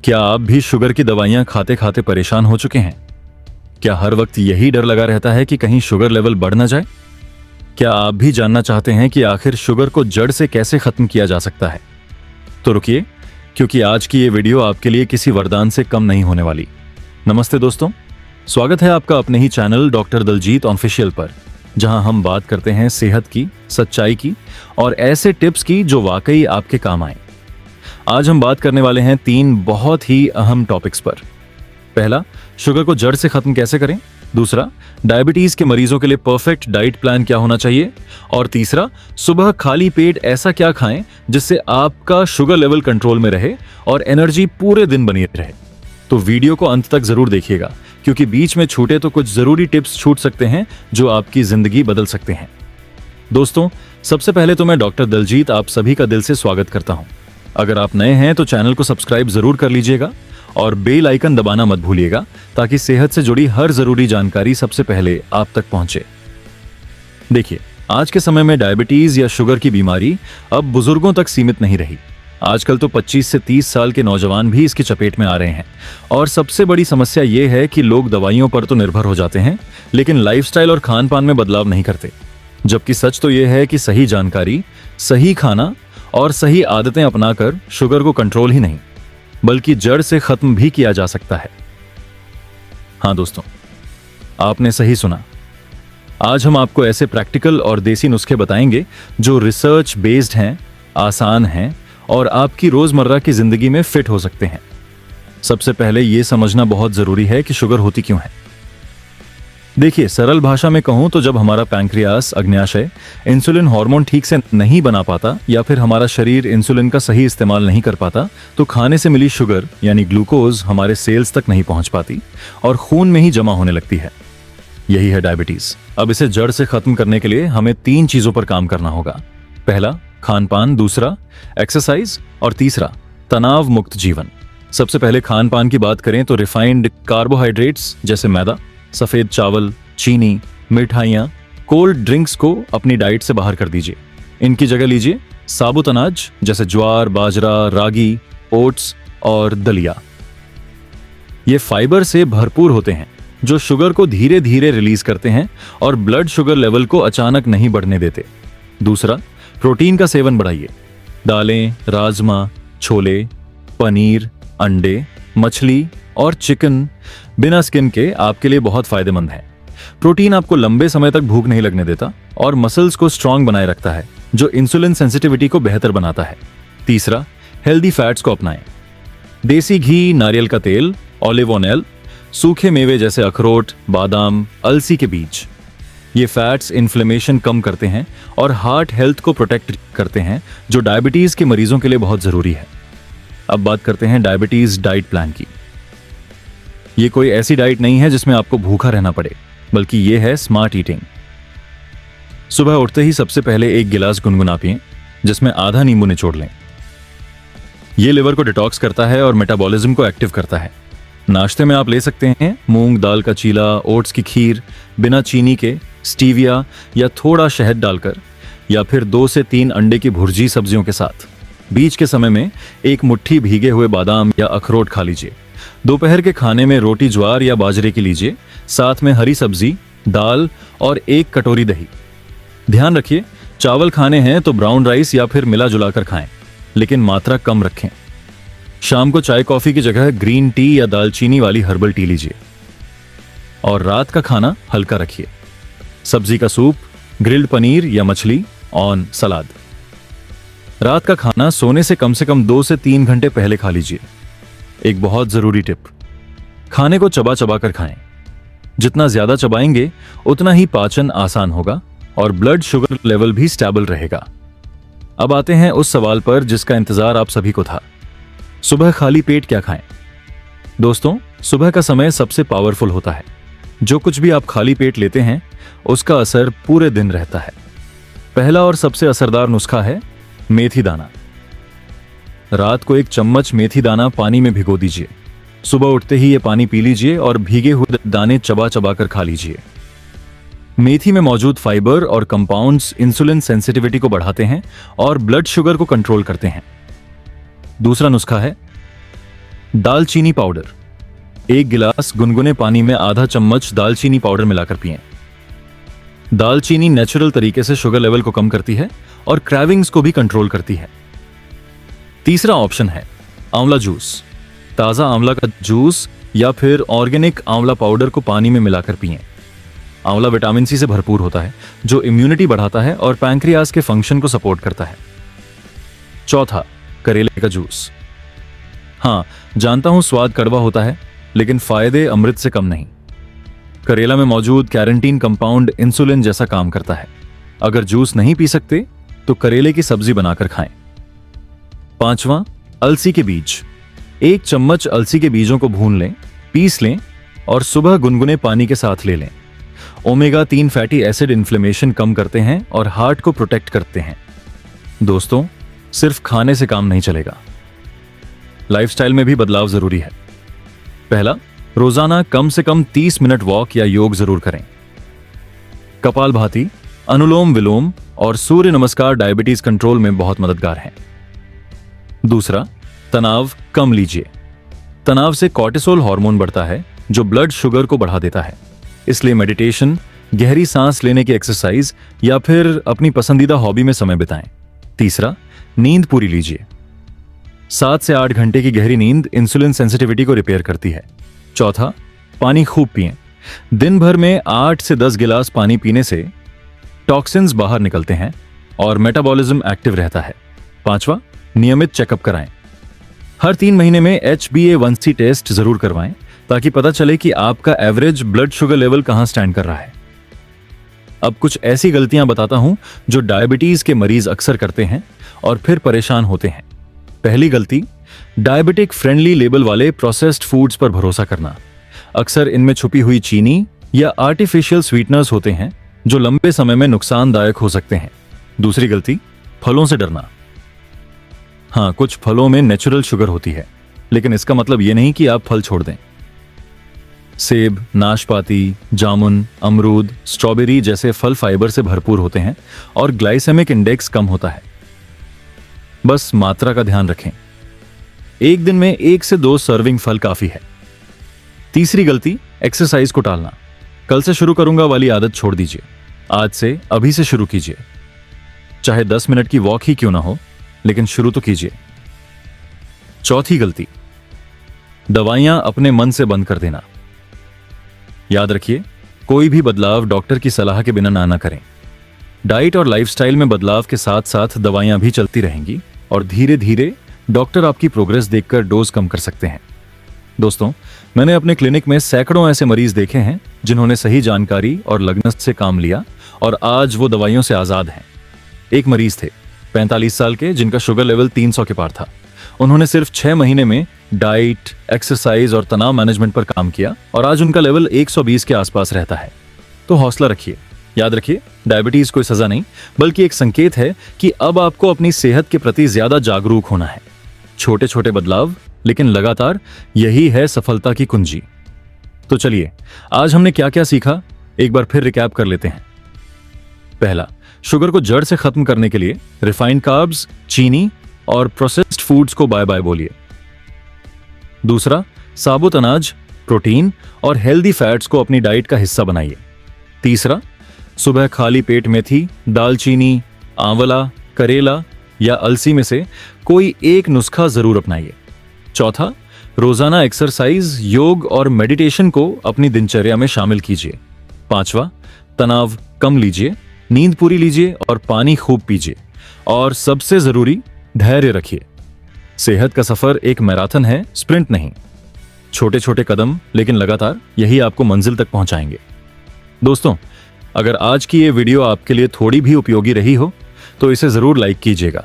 क्या आप भी शुगर की दवाइयां खाते खाते परेशान हो चुके हैं? क्या हर वक्त यही डर लगा रहता है कि कहीं शुगर लेवल बढ़ ना जाए? क्या आप भी जानना चाहते हैं कि आखिर शुगर को जड़ से कैसे खत्म किया जा सकता है? तो रुकिए, क्योंकि आज की ये वीडियो आपके लिए किसी वरदान से कम नहीं होने वाली। नमस्ते दोस्तों, स्वागत है आपका अपने ही चैनल डॉक्टर दलजीत ऑफिशियल पर, जहां हम बात करते हैं सेहत की, सच्चाई की और ऐसे टिप्स की जो वाकई आपके काम आए। आज हम बात करने वाले हैं 3 बहुत ही अहम टॉपिक्स पर। पहला, शुगर को जड़ से खत्म कैसे करें। दूसरा, डायबिटीज के मरीजों के लिए परफेक्ट डाइट प्लान क्या होना चाहिए। और तीसरा, सुबह खाली पेट ऐसा क्या खाएं जिससे आपका शुगर लेवल कंट्रोल में रहे और एनर्जी पूरे दिन बनी रहे। तो वीडियो को अंत तक जरूर देखिएगा, क्योंकि बीच में छूटे तो कुछ जरूरी टिप्स छूट सकते हैं जो आपकी जिंदगी बदल सकते हैं। दोस्तों, सबसे पहले तो मैं डॉक्टर दलजीत आप सभी का दिल से स्वागत करता हूं। अगर आप नए हैं तो चैनल को सब्सक्राइब जरूर कर लीजिएगा और बेल आइकन दबाना मत भूलिएगा, ताकि सेहत से जुड़ी हर जरूरी जानकारी सबसे पहले आप तक पहुंचे। देखिए, आज के समय में डायबिटीज या शुगर की बीमारी अब बुजुर्गों तक सीमित नहीं रही। आजकल तो 25 से 30 साल के नौजवान भी इसकी चपेट में आ रहे हैं। और सबसे बड़ी समस्या यह है कि लोग दवाइयों पर तो निर्भर हो जाते हैं, लेकिन लाइफस्टाइल और खान पान में बदलाव नहीं करते। जबकि सच तो यह है कि सही जानकारी, सही खाना और सही आदतें अपनाकर शुगर को कंट्रोल ही नहीं, बल्कि जड़ से खत्म भी किया जा सकता है। हाँ दोस्तों, आपने सही सुना। आज हम आपको ऐसे प्रैक्टिकल और देसी नुस्खे बताएंगे जो रिसर्च बेस्ड हैं, आसान हैं और आपकी रोजमर्रा की जिंदगी में फिट हो सकते हैं। सबसे पहले यह समझना बहुत जरूरी है कि शुगर होती क्यों है। देखिए, सरल भाषा में कहूं तो जब हमारा पैंक्रियास, अग्न्याशय, इंसुलिन हार्मोन ठीक से नहीं बना पाता या फिर हमारा शरीर इंसुलिन का सही इस्तेमाल नहीं कर पाता, तो खाने से मिली शुगर यानी ग्लूकोज हमारे सेल्स तक नहीं पहुंच पाती और खून में ही जमा होने लगती है। यही है डायबिटीज। अब इसे जड़ से खत्म करने के लिए हमें 3 चीजों पर काम करना होगा। पहला, खान पान। दूसरा, एक्सरसाइज। और तीसरा, तनाव मुक्त जीवन। सबसे पहले खान पान की बात करें तो रिफाइंड कार्बोहाइड्रेट्स जैसे मैदा, सफेद चावल, चीनी, मिठाइयाँ, कोल्ड ड्रिंक्स को अपनी डाइट से बाहर कर दीजिए। इनकी जगह लीजिए साबुत अनाज जैसे ज्वार, बाजरा, रागी, ओट्स और दलिया। ये फाइबर से भरपूर होते हैं जो शुगर को धीरे धीरे रिलीज करते हैं और ब्लड शुगर लेवल को अचानक नहीं बढ़ने देते। दूसरा, प्रोटीन का सेवन बढ़ाइए। दालें, राजमा, छोले, पनीर, अंडे, मछली और चिकन बिना स्किन के आपके लिए बहुत फायदेमंद है। प्रोटीन आपको लंबे समय तक भूख नहीं लगने देता और मसल्स को स्ट्रांग बनाए रखता है, जो इंसुलिन सेंसिटिविटी को बेहतर बनाता है। तीसरा, हेल्दी फैट्स को अपनाएं। देसी घी, नारियल का तेल, ऑलिव ऑयल, सूखे मेवे जैसे अखरोट, बादाम, अलसी के बीज। ये फैट्स इन्फ्लेमेशन कम करते हैं और हार्ट हेल्थ को प्रोटेक्ट करते हैं, जो डायबिटीज के मरीजों के लिए बहुत जरूरी है। अब बात करते हैं डायबिटीज डाइट प्लान की। ये कोई ऐसी डाइट नहीं है जिसमें आपको भूखा रहना पड़े, बल्कि ये है स्मार्ट ईटिंग। सुबह उठते ही सबसे पहले 1 गिलास गुनगुना पिएं, जिसमें आधा नींबू निचोड़ लें। ये लिवर को डिटॉक्स करता है और मेटाबॉलिज्म को एक्टिव करता है। नाश्ते में आप ले सकते हैं मूंग दाल का चीला, ओट्स की खीर बिना चीनी के, स्टीविया या थोड़ा शहद डालकर, या फिर 2 से 3 अंडे की भुर्जी सब्जियों के साथ। बीच के समय में 1 मुट्ठी भीगे हुए बादाम या अखरोट खा लीजिए। दोपहर के खाने में रोटी ज्वार या बाजरे की लीजिए, साथ में हरी सब्जी, दाल और 1 कटोरी दही। ध्यान रखिए, चावल खाने हैं तो ब्राउन राइस या फिर मिला जुलाकर खाएं, लेकिन मात्रा कम रखें। शाम को चाय कॉफी की जगह ग्रीन टी या दालचीनी वाली हर्बल टी लीजिए। और रात का खाना हल्का रखिए। सब्जी का सूप, ग्रिल्ड पनीर या मछली और सलाद। रात का खाना सोने से कम 2 से 3 घंटे पहले खा लीजिए। एक बहुत जरूरी टिप, खाने को चबा चबा कर खाएं। जितना ज्यादा चबाएंगे उतना ही पाचन आसान होगा और ब्लड शुगर लेवल भी स्टेबल रहेगा। अब आते हैं उस सवाल पर जिसका इंतजार आप सभी को था, सुबह खाली पेट क्या खाएं। दोस्तों, सुबह का समय सबसे पावरफुल होता है। जो कुछ भी आप खाली पेट लेते हैं उसका असर पूरे दिन रहता है। पहला और सबसे असरदार नुस्खा है मेथी दाना। रात को 1 चम्मच मेथी दाना पानी में भिगो दीजिए। सुबह उठते ही ये पानी पी लीजिए और भीगे हुए दाने चबा चबा कर खा लीजिए। मेथी में मौजूद फाइबर और कंपाउंड्स इंसुलिन सेंसिटिविटी को बढ़ाते हैं और ब्लड शुगर को कंट्रोल करते हैं। दूसरा नुस्खा है दालचीनी पाउडर, 1 गिलास गुनगुने पानी में आधा चम्मच दालचीनी पाउडर मिलाकर पिएं। दालचीनी नेचुरल तरीके से शुगर लेवल को कम करती है और क्रेविंग्स को भी कंट्रोल करती है। तीसरा ऑप्शन है आंवला जूस। ताजा आंवला का जूस या फिर ऑर्गेनिक आंवला पाउडर को पानी में मिलाकर पिएं। आंवला विटामिन सी से भरपूर होता है जो इम्यूनिटी बढ़ाता है और पैंक्रियाज के फंक्शन को सपोर्ट करता है। चौथा, करेले का जूस। हाँ, जानता हूं स्वाद कड़वा होता है, लेकिन फायदे अमृत से कम नहीं। करेला में मौजूद कैरेंटीन कंपाउंड इंसुलिन जैसा काम करता है। अगर जूस नहीं पी सकते तो करेले की सब्जी बनाकर खाएं। पांचवा, अलसी के बीज। 1 चम्मच अलसी के बीजों को भून लें, पीस लें और सुबह गुनगुने पानी के साथ ले लें। ओमेगा 3 फैटी एसिड इन्फ्लेमेशन कम करते हैं और हार्ट को प्रोटेक्ट करते हैं। दोस्तों, सिर्फ खाने से काम नहीं चलेगा, लाइफस्टाइल में भी बदलाव जरूरी है। पहला, रोजाना कम से कम 30 मिनट वॉक या योग जरूर करें। कपालभाति, अनुलोम विलोम और सूर्य नमस्कार डायबिटीज कंट्रोल में बहुत मददगार हैं। दूसरा, तनाव कम लीजिए। तनाव से कॉर्टिसोल हार्मोन बढ़ता है जो ब्लड शुगर को बढ़ा देता है। इसलिए मेडिटेशन, गहरी सांस लेने की एक्सरसाइज या फिर अपनी पसंदीदा हॉबी में समय बिताएं। तीसरा, नींद पूरी लीजिए। 7 से 8 घंटे की गहरी नींद इंसुलिन सेंसिटिविटी को रिपेयर करती है। चौथा, पानी खूब पिएं। दिन भर में 8 से 10 गिलास पानी पीने से टॉक्सिन्स बाहर निकलते हैं और मेटाबॉलिज्म एक्टिव रहता है। पांचवा, नियमित चेकअप कराएं। हर 3 महीने में HbA1c टेस्ट जरूर करवाएं ताकि पता चले कि आपका एवरेज ब्लड शुगर लेवल कहां स्टैंड कर रहा है। अब कुछ ऐसी गलतियां बताता हूं जो डायबिटीज के मरीज अक्सर करते हैं और फिर परेशान होते हैं। पहली गलती, डायबिटिक फ्रेंडली लेबल वाले प्रोसेस्ड फूड्स पर भरोसा करना। अक्सर इनमें छुपी हुई चीनी या आर्टिफिशियल स्वीटनर्स होते हैं जो लंबे समय में नुकसानदायक हो सकते हैं। दूसरी गलती, फलों से डरना। हाँ, कुछ फलों में नेचुरल शुगर होती है, लेकिन इसका मतलब यह नहीं कि आप फल छोड़ दें। सेब, नाशपाती, जामुन, अमरूद, स्ट्रॉबेरी जैसे फल फाइबर से भरपूर होते हैं और ग्लाइसेमिक इंडेक्स कम होता है। बस मात्रा का ध्यान रखें। एक दिन में 1 से 2 सर्विंग फल काफी है। तीसरी गलती, एक्सरसाइज को टालना। कल से शुरू करूंगा वाली आदत छोड़ दीजिए। आज से, अभी से शुरू कीजिए। चाहे 10 मिनट की वॉक ही क्यों ना हो, लेकिन शुरू तो कीजिए। चौथी गलती, दवाइयां अपने मन से बंद कर देना। याद रखिए, कोई भी बदलाव डॉक्टर की सलाह के बिना ना करें। डाइट और लाइफस्टाइल में बदलाव के साथ साथ दवाइयां भी चलती रहेंगी और धीरे धीरे डॉक्टर आपकी प्रोग्रेस देखकर डोज कम कर सकते हैं। दोस्तों, मैंने अपने क्लिनिक में सैकड़ों ऐसे मरीज देखे हैं जिन्होंने सही जानकारी और लगन से काम लिया और आज वो दवाइयों से आजाद हैं। एक मरीज थे, 45 साल के, जिनका शुगर लेवल 300 के पार था। उन्होंने सिर्फ 6 महीने में डाइट, एक्सरसाइज और तनाव मैनेजमेंट पर काम किया और आज उनका लेवल 120 के आसपास रहता है। तो हौसला रखिए। याद रखिए, डायबिटीज कोई सजा नहीं, बल्कि एक संकेत है कि अब आपको अपनी सेहत के प्रति ज्यादा जागरूक होना है। छोटे छोटे बदलाव, लेकिन लगातार, यही है सफलता की कुंजी। तो चलिए, आज हमने क्या क्या सीखा, एक बार फिर रिकैप कर लेते हैं। पहला, शुगर को जड़ से खत्म करने के लिए रिफाइंड कार्ब्स, चीनी और प्रोसेस्ड फूड्स को बाय बाय बोलिए। दूसरा, साबुत अनाज, प्रोटीन और हेल्दी फैट्स को अपनी डाइट का हिस्सा बनाइए। तीसरा, सुबह खाली पेट मेथी, दालचीनी, आंवला, करेला या अलसी में से कोई एक नुस्खा जरूर अपनाइए। चौथा, रोजाना एक्सरसाइज, योग और मेडिटेशन को अपनी दिनचर्या में शामिल कीजिए। पांचवा, तनाव कम लीजिए, नींद पूरी लीजिए और पानी खूब पीजिए। और सबसे जरूरी, धैर्य रखिए। सेहत का सफर एक मैराथन है, स्प्रिंट नहीं। छोटे छोटे कदम, लेकिन लगातार, यही आपको मंजिल तक पहुंचाएंगे। दोस्तों, अगर आज की ये वीडियो आपके लिए थोड़ी भी उपयोगी रही हो तो इसे जरूर लाइक कीजिएगा।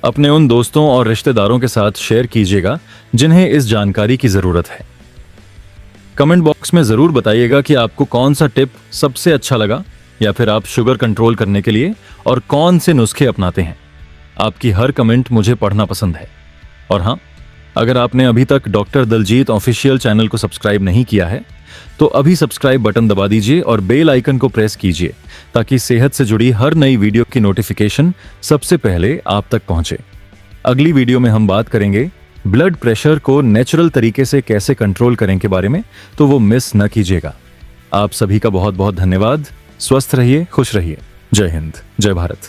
अपने उन दोस्तों और रिश्तेदारों के साथ शेयर कीजिएगा जिन्हें इस जानकारी की जरूरत है। कमेंट बॉक्स में जरूर बताइएगा कि आपको कौन सा टिप सबसे अच्छा लगा या फिर आप शुगर कंट्रोल करने के लिए और कौन से नुस्खे अपनाते हैं। आपकी हर कमेंट मुझे पढ़ना पसंद है। और हाँ, अगर आपने अभी तक डॉक्टर दलजीत ऑफिशियल चैनल को सब्सक्राइब नहीं किया है तो अभी सब्सक्राइब बटन दबा दीजिए और बेल आइकन को प्रेस कीजिए ताकि सेहत से जुड़ी हर नई वीडियो की नोटिफिकेशन सबसे पहले आप तक पहुंचे। अगली वीडियो में हम बात करेंगे ब्लड प्रेशर को नेचुरल तरीके से कैसे कंट्रोल करें के बारे में, तो वो मिस न कीजिएगा। आप सभी का बहुत बहुत धन्यवाद। स्वस्थ रहिए, खुश रहिए। जय हिंद, जय भारत।